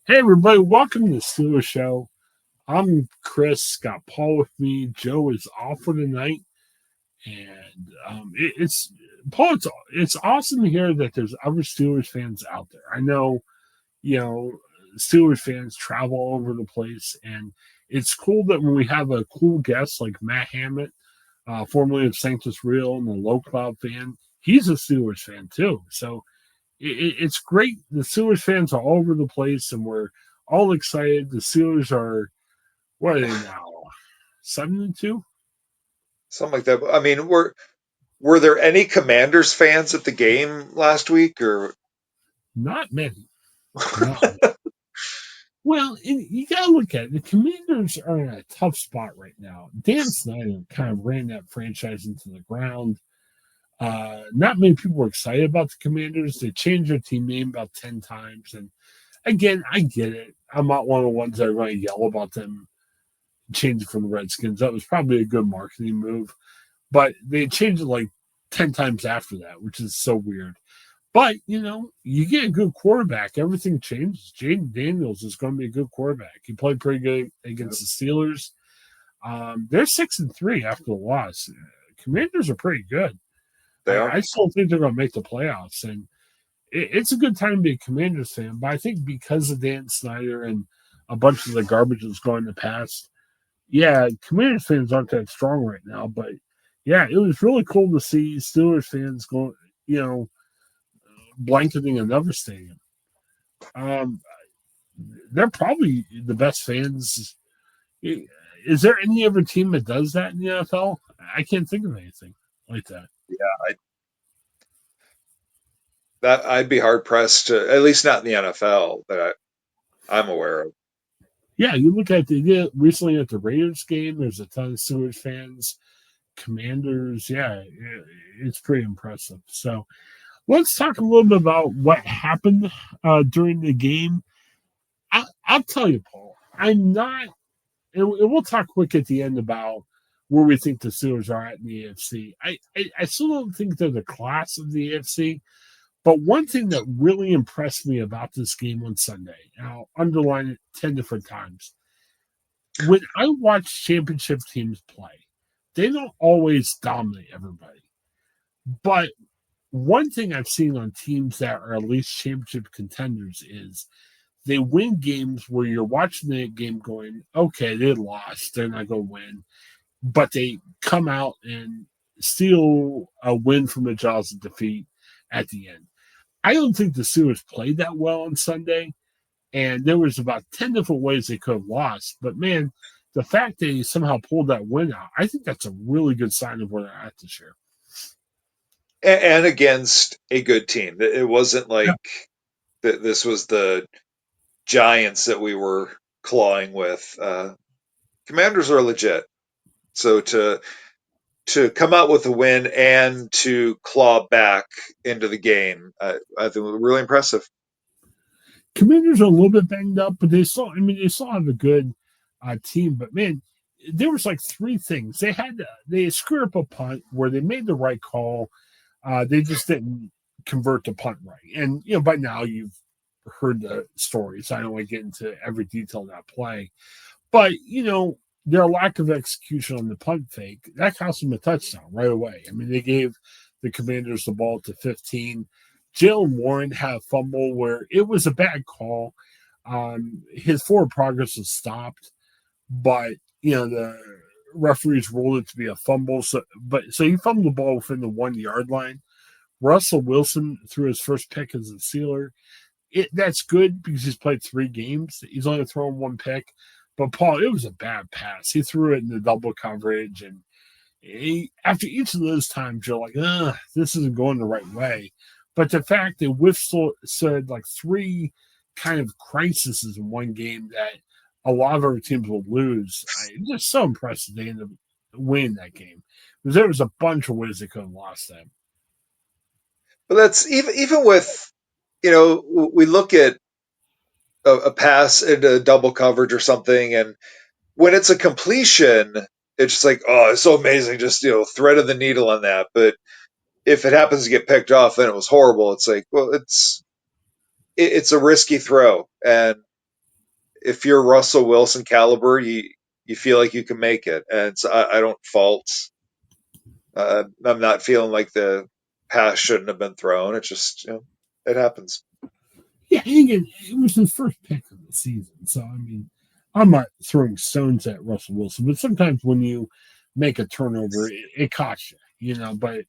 Hey everybody, welcome to the Steelers Show. I'm Chris, got Paul with me. Joe is off for tonight, and it's Paul. It's awesome to hear that there's other Steelers fans out there. I know, you know, Steelers fans travel all over the place, and it's cool that when we have a cool guest like Matt Hammett, formerly of Sanctus Real and a Low Cloud fan, he's a Steelers fan too. So it's great. The Steelers fans are all over the place, and we're all excited. The Steelers are what are they now? 7-2? Something like that. I mean, were there any Commanders fans at the game last week, or Not many. No. Well, you got to look at it. The Commanders are in a tough spot right now. Dan Snyder kind of ran that franchise into the ground. Not many people were excited about the Commanders. They changed their team name about 10 times. And again, I get it. I'm not one of the ones that are going to yell about them changing from the Redskins. That was probably a good marketing move. But they changed it like 10 times after that, which is so weird. But, you get a good quarterback, everything changes. Jaden Daniels is going to be a good quarterback. He played pretty good against the Steelers. They're 6-3 after the loss. Commanders are pretty good. they are? I still think they're going to make the playoffs. And it's a good time to be a Commanders fan. But I think because of Dan Snyder and a bunch of the garbage that's gone in the past, yeah, Commanders fans aren't that strong right now. But yeah, it was really cool to see Steelers fans going, blanketing another stadium. Um, they're probably the best fans. Is there any other team that does that in the NFL? I can't think of anything like that. Yeah, that I'd be hard pressed to, at least not in the NFL that I'm aware of. Yeah, you look at recently at the Raiders game. There's a ton of Steelers fans, Commanders. Yeah, it's pretty impressive. So let's talk a little bit about what happened during the game. I'll tell you, Paul. I'm not. And we'll talk quick at the end about where we think the Steelers are at in the AFC. I still don't think they're the class of the AFC. But one thing that really impressed me about this game on Sunday, and I'll underline it 10 different times, when I watch championship teams play, they don't always dominate everybody. But one thing I've seen on teams that are at least championship contenders is they win games where you're watching the game going, okay, they lost, they're not going to win, but they come out and steal a win from the jaws of defeat at the end. I don't think the Steelers played that well on Sunday, and there was about 10 different ways they could have lost. But man, the fact that he somehow pulled that win out, I think that's a really good sign of where they're at this year. And against a good team. It wasn't Yeah. like this was the Giants that we were clawing with. Commanders are legit. So to come out with a win and to claw back into the game, I think was really impressive. Commanders are a little bit banged up, but they still have a good team. But man, there was like three things they screwed up a punt where they made the right call. They just didn't convert the punt right. And by now you've heard the stories. I don't want to get into every detail of that play, but their lack of execution on the punt fake that cost them a touchdown right away. I mean, they gave the Commanders the ball to 15. Jalen Warren had a fumble where it was a bad call. His forward progress was stopped, but the referees ruled it to be a fumble. So he fumbled the ball within the 1 yard line. Russell Wilson threw his first pick as a Steeler. That's good because he's played 3 games. He's only thrown 1 pick. But Paul, it was a bad pass. He threw it in the double coverage, and after each of those times, you're like, this isn't going the right way. But the fact that withstood like 3 kind of crises in one game that a lot of other teams will lose, it's just so impressive they ended up winning that game. Because there was a bunch of ways they could have lost that. But that's even with we look at a pass into double coverage or something, and when it's a completion, it's just like, oh, it's so amazing, just thread of the needle on that. But if it happens to get picked off, then it was horrible. It's like, well, it's a risky throw, and if you're Russell Wilson caliber, you feel like you can make it, and so I don't fault. I'm not feeling like the pass shouldn't have been thrown. It's just it happens. Yeah, and again, it was his first pick of the season. So, I mean, I'm not throwing stones at Russell Wilson, but sometimes when you make a turnover, it costs you, but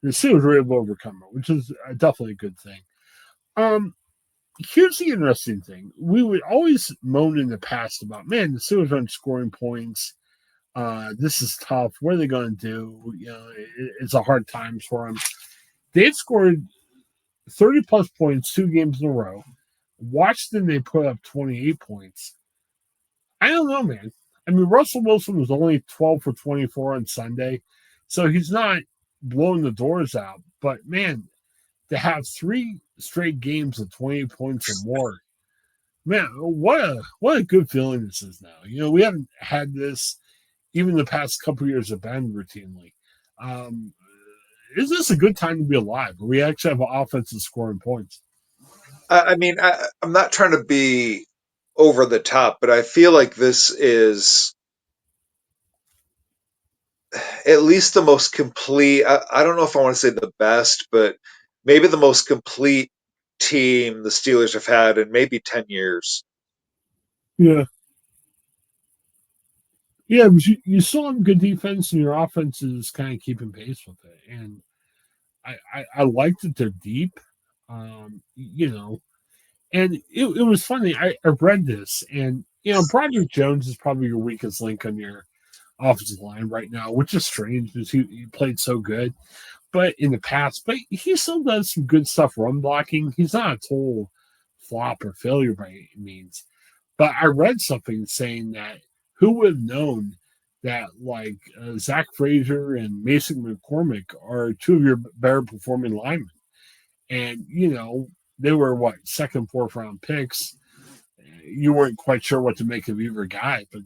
the Steelers were able to overcome it, which is definitely a good thing. Um, Here's the interesting thing. We would always moan in the past about, man, the Steelers aren't scoring points. This is tough. What are they going to do? It's a hard times for them. They've scored 30 plus points 2 games in a row. Washington, they put up 28 points. I don't know, man. I mean, Russell Wilson was only 12 for 24 on Sunday, so he's not blowing the doors out. But, man, to have 3 straight games of 28 points or more, man, what a good feeling this is now. We haven't had this even the past couple of years of Ben routinely. Um, is this a good time to be alive? We actually have an offense that's scoring points. I mean, I'm not trying to be over the top, but I feel like this is at least the most complete. I don't know if I want to say the best, but maybe the most complete team the Steelers have had in maybe 10 years. Yeah. Yeah, but you still have good defense, and your offense is kind of keeping pace with it. And I like that they're deep, and it was funny. I read this, and, Broderick Jones is probably your weakest link on your offensive line right now, which is strange because he played so good. But in the past, but he still does some good stuff run blocking. He's not a total flop or failure by any means. But I read something saying that who would have known that like Zach Frazier and Mason McCormick are 2 of your better performing linemen, and they were what second, fourth round picks. You weren't quite sure what to make of either guy, but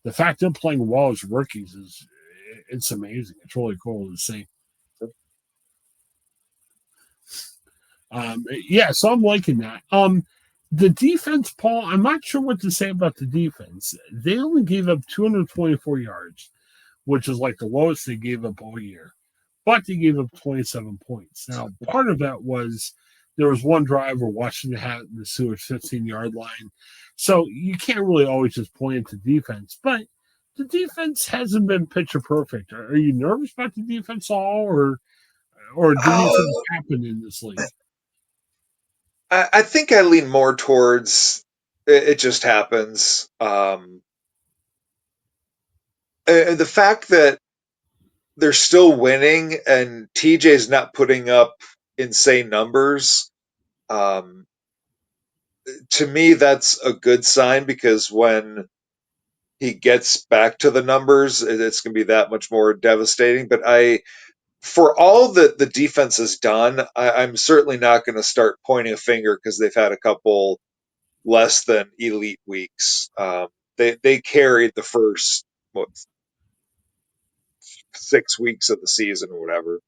the fact they're playing well as rookies it's amazing. It's really cool to see. Yeah, so I'm liking that. The defense, Paul, I'm not sure what to say about the defense. They only gave up 224 yards, which is like the lowest they gave up all year, but they gave up 27 points. Now, part of that was there was one drive where Washington had the Steelers 15-yard line. So you can't really always just point at the defense, but the defense hasn't been picture perfect. Are you nervous about the defense at all, or do these things Oh, happen in this league? I think I lean more towards it just happens. The fact that they're still winning and TJ's not putting up insane numbers, um, to me, that's a good sign because when he gets back to the numbers, it's going to be that much more devastating. But for all that the defense has done, I'm certainly not going to start pointing a finger because they've had a couple less than elite weeks. They carried the first what 6 weeks of the season or whatever.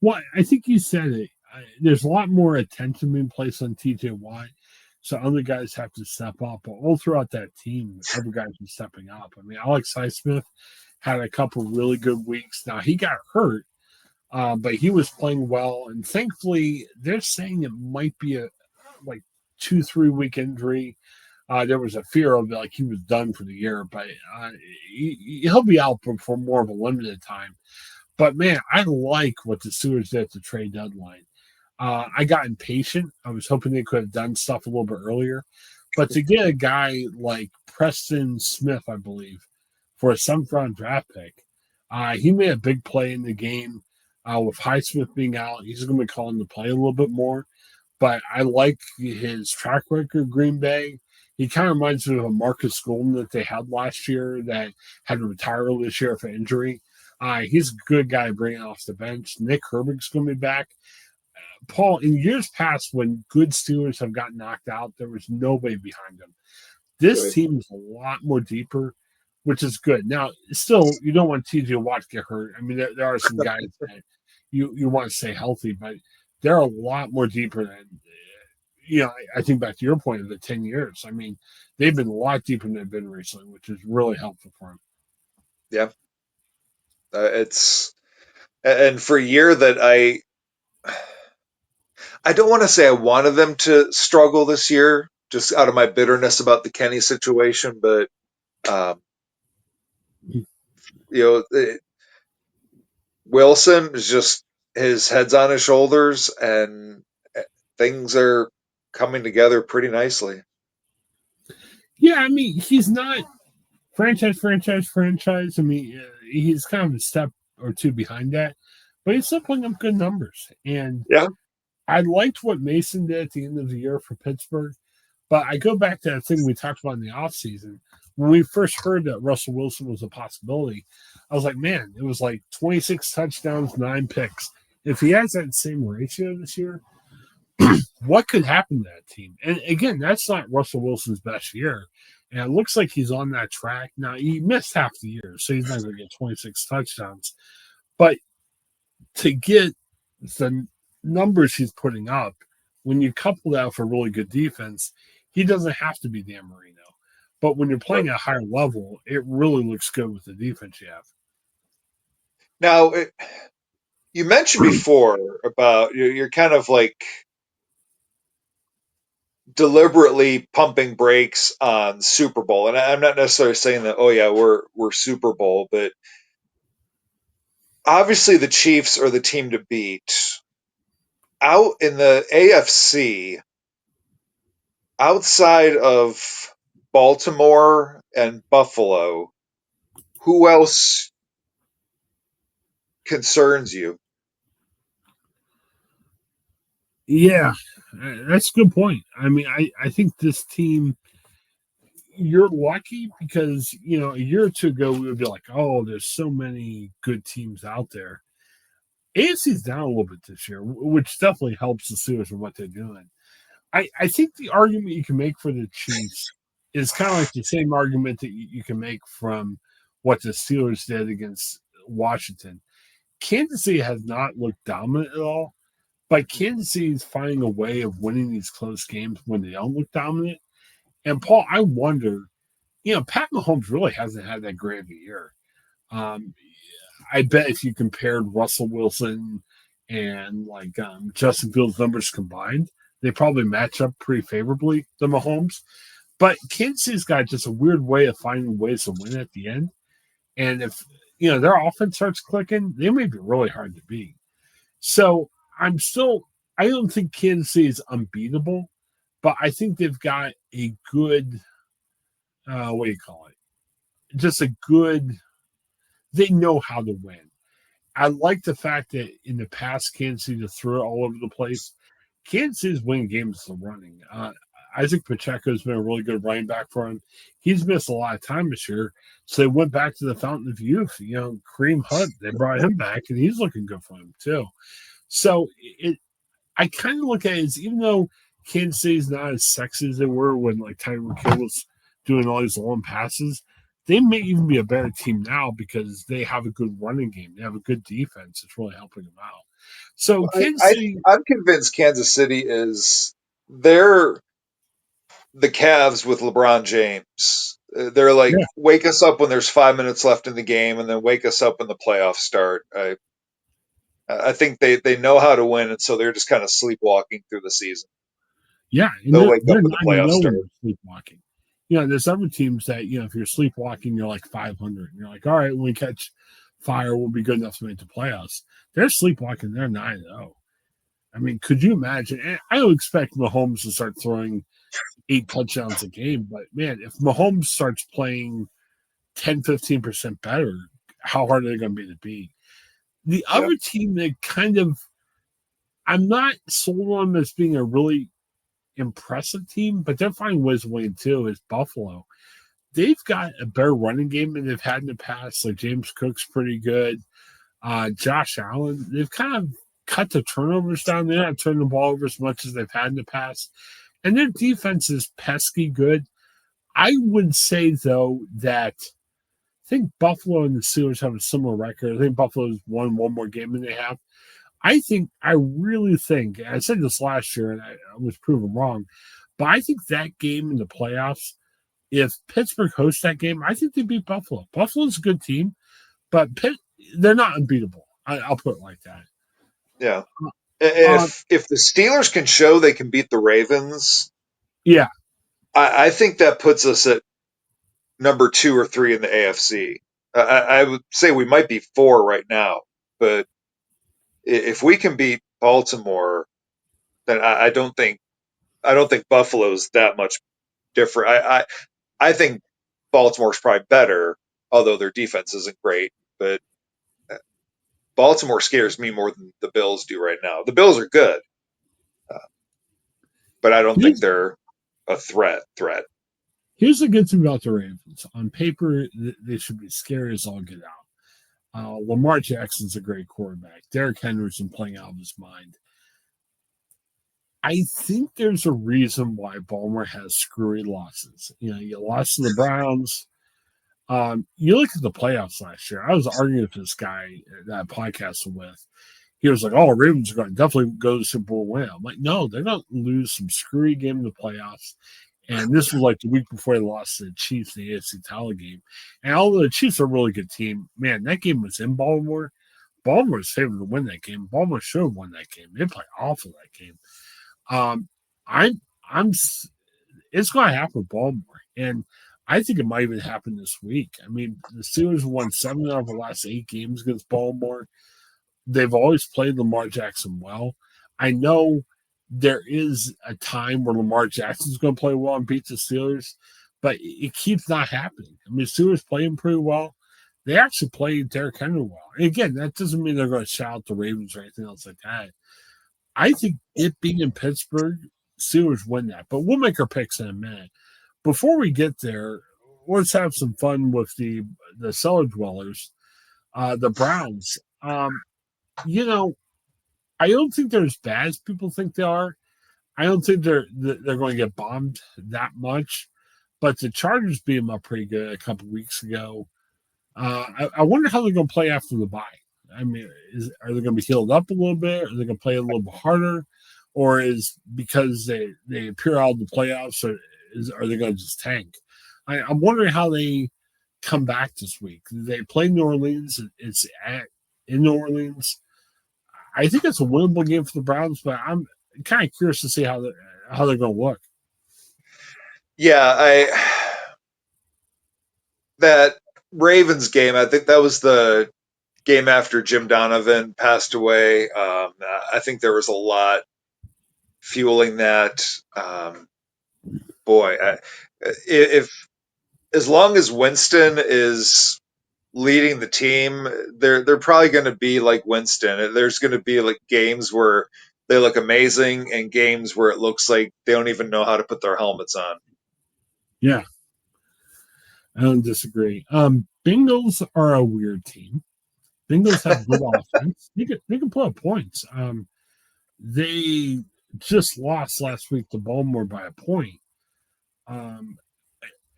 Well, I think you said it. There's a lot more attention being placed on TJ Watt, so other guys have to step up. But all throughout that team, other guys are stepping up. I mean, Alex Highsmith had a couple really good weeks. Now he got hurt, but he was playing well, and thankfully, they're saying it might be a like 2-3 week injury. There was a fear of like he was done for the year, but he'll be out for more of a limited time. But man, I like what the Steelers did at the trade deadline. I got impatient. I was hoping they could have done stuff a little bit earlier. But to get a guy like Preston Smith, I believe, for a 7th-round draft pick, he made a big play in the game. With Highsmith being out, he's going to be calling the play a little bit more. But I like his track record, Green Bay. He kind of reminds me of a Marcus Golden that they had last year that had to retire this year for injury. He's a good guy bringing off the bench. Nick Herbert's going to be back. Paul, in years past, when good Steelers have gotten knocked out, there was nobody behind them. This Right. team is a lot more deeper, which is good. Now, still, you don't want TJ Watt to get hurt. I mean, there are some guys that you want to stay healthy, but they're a lot more deeper than I think back to your point of the 10 years. I mean, they've been a lot deeper than they've been recently, which is really helpful for them. Yeah, it's and for a year that I don't want to say I wanted them to struggle this year, just out of my bitterness about the Kenny situation, but um, you know, Wilson is just his head's on his shoulders, and things are coming together pretty nicely. Yeah, I mean, he's not franchise. I mean, he's kind of a step or two behind that, but he's still putting up good numbers. And Yeah, I liked what Mason did at the end of the year for Pittsburgh. But I go back to that thing we talked about in the offseason. When we first heard that Russell Wilson was a possibility, I was like, man, it was like 26 touchdowns, 9 picks. If he has that same ratio this year, what could happen to that team? And again, that's not Russell Wilson's best year. And it looks like he's on that track. Now, he missed half the year, so he's not going to get 26 touchdowns. But to get the numbers he's putting up, when you couple that with a really good defense, he doesn't have to be Dan Marino. But when you're playing at a higher level, it really looks good with the defense you have. now you mentioned before about you're kind of like deliberately pumping brakes on Super Bowl, and I'm not necessarily saying that. Oh yeah, we're Super Bowl, but obviously the Chiefs are the team to beat. Out in the AFC, outside of Baltimore and Buffalo, who else concerns you? Yeah, that's a good point. I mean, I think this team, you're lucky because, a year or two ago, we would be like, oh, there's so many good teams out there. AFC's down a little bit this year, which definitely helps the Steelers with what they're doing. I think the argument you can make for the Chiefs is kind of like the same argument that you can make from what the Steelers did against Washington. Kansas City has not looked dominant at all, but Kansas City is finding a way of winning these close games when they don't look dominant. And Paul, I wonder, Pat Mahomes really hasn't had that great of a year. Um, I bet if you compared Russell Wilson and like Justin Fields' numbers combined, they probably match up pretty favorably to Mahomes. But Kansas City's got just a weird way of finding ways to win at the end. And if their offense starts clicking, they may be really hard to beat. So I don't think Kansas City is unbeatable, but I think they've got a good, what do you call it? Just a good, they know how to win. I like the fact that in the past, Kansas City just threw it all over the place. Kansas City's winning games the running. Isaac Pacheco has been a really good running back for him. He's missed a lot of time this year, so they went back to the fountain of youth. Kareem Hunt, they brought him back, and he's looking good for him too. So I kind of look at it as, even though Kansas City's not as sexy as they were when like Tyreek Hill was doing all these long passes, they may even be a better team now because they have a good running game. They have a good defense. It's really helping them out. So I, Kansas I City, I'm convinced Kansas City is they're the Cavs with LeBron James. They're like yeah, wake us up when there's 5 minutes left in the game, and then wake us up when the playoffs start. I think they know how to win, and so they're just kind of sleepwalking through the season. yeah, and They'll they're wake up they're when the 9-0 playoffs when start. they're sleepwalking. There's other teams that if you're sleepwalking, you're like 500. And you're like, all right, when we catch fire, we'll be good enough to make the playoffs. They're sleepwalking. They're 9-0. I mean, could you imagine? And I don't expect Mahomes to start throwing 8 touchdowns a game, but man, if Mahomes starts playing 10-15% better, how hard are they going to be to beat? The Yeah, other team that kind of, I'm not sold on as being a really impressive team, but they're finding ways to win too, is Buffalo. They've got a better running game than they've had in the past. Like James Cook's pretty good. Josh Allen, they've kind of cut the turnovers down. They're not turning the ball over as much as they've had in the past. And their defense is pesky good. I would say, though, that I think Buffalo and the Steelers have a similar record. I think Buffalo's won one more game than they have. I really think, I said this last year and I was proven wrong, but I think that game in the playoffs, if Pittsburgh hosts that game, I think they beat Buffalo. Buffalo's a good team, but they're not unbeatable. I'll put it like that. Yeah. Uh, If the Steelers can show they can beat the Ravens, yeah, I think that puts us at number 2 or 3 in the AFC. I would say we might be 4 right now, but if we can beat Baltimore, then I don't think Buffalo's that much different. I think Baltimore's probably better, although their defense isn't great. But Baltimore scares me more than the Bills do right now. The Bills are good, uh, but I don't think here's they're a threat. here's the good thing about the Ravens. On paper, they should be scary as all get out. Lamar Jackson's a great quarterback. Derrick Henry's been playing out of his mind. I think there's a reason why Baltimore has screwy losses. You lost to the Browns. You look at the playoffs last year. I was arguing with this guy that podcast I'm with. He was like, "Oh, Ravens are going to definitely go to the Super Bowl win." I'm like, "No, they're going to lose some screwy game in the playoffs." And this was like the week before they lost to the Chiefs in the AFC title game. And although the Chiefs are a really good team, man, that game was in Baltimore. Baltimore was favored to win that game. Baltimore should have won that game. They played awful that game. Um, I'm it's going to happen with Baltimore, and I think it might even happen this week. I mean, the Steelers won 7 out of the last 8 games against Baltimore. They've always played Lamar Jackson well. I know there is a time where Lamar Jackson's going to play well and beat the Steelers, but it keeps not happening. I mean, the Steelers play him pretty well. They actually played Derrick Henry well. And again, that doesn't mean they're going to shout out the Ravens or anything else like that. I think it being in Pittsburgh, Steelers win that. But we'll make our picks in a minute. Before we get there, let's have some fun with the cellar dwellers, the Browns. You know, I don't think they're as bad as people think they are. I don't think they're going to get bombed that much. But the Chargers beat them up pretty good a couple weeks ago. I wonder how they're going to play after the bye. I mean, are they going to be healed up a little bit? Are they going to play a little bit harder? Or is because they appear out of the playoffs, or are they going to just tank? I'm wondering how they come back this week. They play New Orleans. In New Orleans. I think it's a winnable game for the Browns, but I'm kind of curious to see how they're going to look. Yeah, I that Ravens game. I think that was the game after Jim Donovan passed away. I think there was a lot fueling that. Boy, if as long as Winston is leading the team, they're probably going to be like Winston. There's going to be like games where they look amazing and games where it looks like they don't even know how to put their helmets on. Yeah, I don't disagree. Bengals are a weird team. Bengals have good offense. They can put up points. They just lost last week to Baltimore by a point. Um,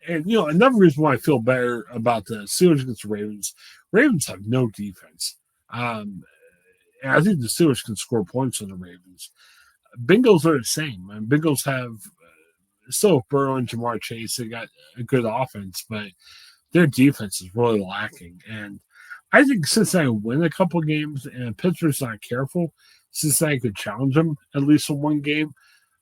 and another reason why I feel better about the Steelers against the Ravens. Ravens have no defense. And I think the Steelers can score points on the Ravens. Bengals are the same. And Bengals have still Burrow and Jamar Chase. They got a good offense, but their defense is really lacking. And I think Cincinnati win a couple games, and Pittsburgh's not careful, Cincinnati could challenge them at least in one game.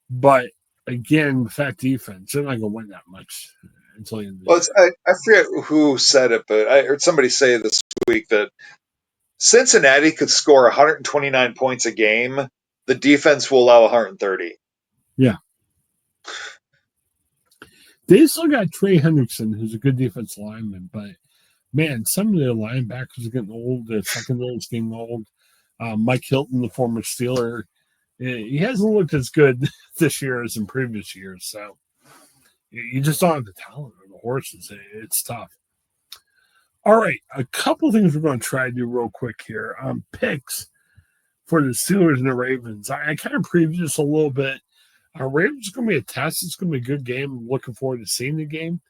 But again, with that defense, they're not going to win that much until the end of the Well, year. I forget who said it, but I heard somebody say this week that Cincinnati could score 129 points a game. The defense will allow 130. Yeah. They still got Trey Hendrickson, who's a good defense lineman, but man, some of their linebackers are getting old. Their secondary is getting old. Mike Hilton, the former Steeler, he hasn't looked as good this year as in previous years. So you just don't have the talent or the horses. It's tough. All right, a couple things we're going to try to do real quick here. Picks for the Steelers and the Ravens. I kind of previewed this a little bit. Ravens is going to be a test. It's going to be a good game. I'm looking forward to seeing the game.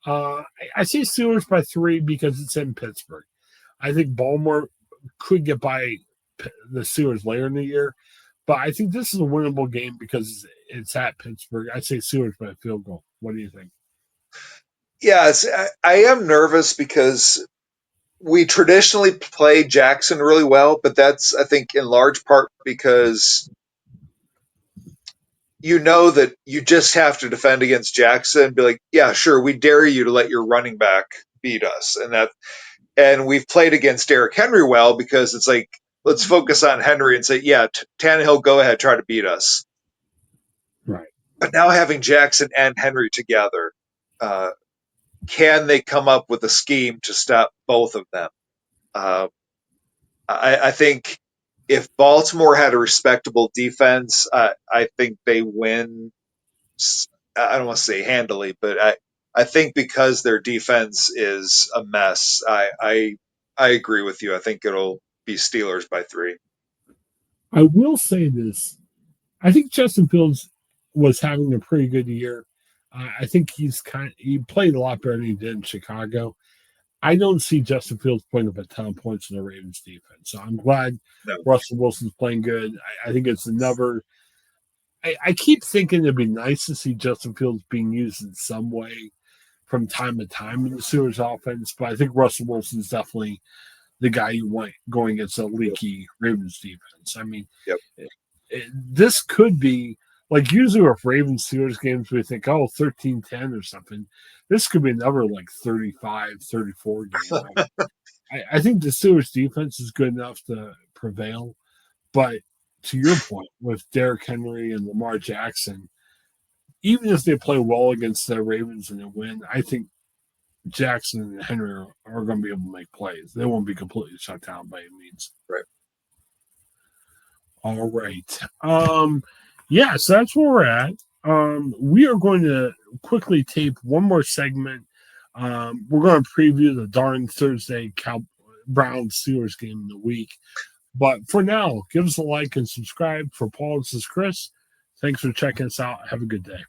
I say Steelers by 3 because it's in Pittsburgh. I think Baltimore could get by the Steelers later in the year. But I think this is a winnable game because it's at Pittsburgh. I'd say Steelers by a field goal. What do you think? Yes, I am nervous because we traditionally play Jackson really well, but that's, I think, in large part because you know that you just have to defend against Jackson. Be like, yeah, sure, we dare you to let your running back beat us, and we've played against Derrick Henry well because it's like, let's focus on Henry and say, yeah, Tannehill, go ahead, try to beat us. Right. But now having Jackson and Henry together, uh, can they come up with a scheme to stop both of them? Uh, I think if Baltimore had a respectable defense, I think they win. I don't want to say handily, but I think because their defense is a mess, I agree with you. I think it'll be Steelers by 3. I will say this. I think Justin Fields was having a pretty good year. I think he played a lot better than he did in Chicago. I don't see Justin Fields putting up a ton of points in the Ravens defense. So I'm glad No, Russell Wilson's playing good. I think it's another. I keep thinking it'd be nice to see Justin Fields being used in some way from time to time in the Steelers offense, but I think Russell Wilson's definitely the guy you want going against a yep, leaky Ravens defense. I mean, yep. this could be like usually with Ravens Steelers games, we think, oh, 13-10 or something. This could be another like 35-34 game. I think the Steelers defense is good enough to prevail. But to your point, with Derrick Henry and Lamar Jackson, even if they play well against the Ravens and they win, I think Jackson and Henry are going to be able to make plays. They won't be completely shut down by any means. Right. All right. Yeah, so that's where we're at. We are going to quickly tape one more segment. We're going to preview the darn Thursday Browns Steelers game in the week. But for now, give us a like and subscribe. For Paul, this is Chris. Thanks for checking us out. Have a good day.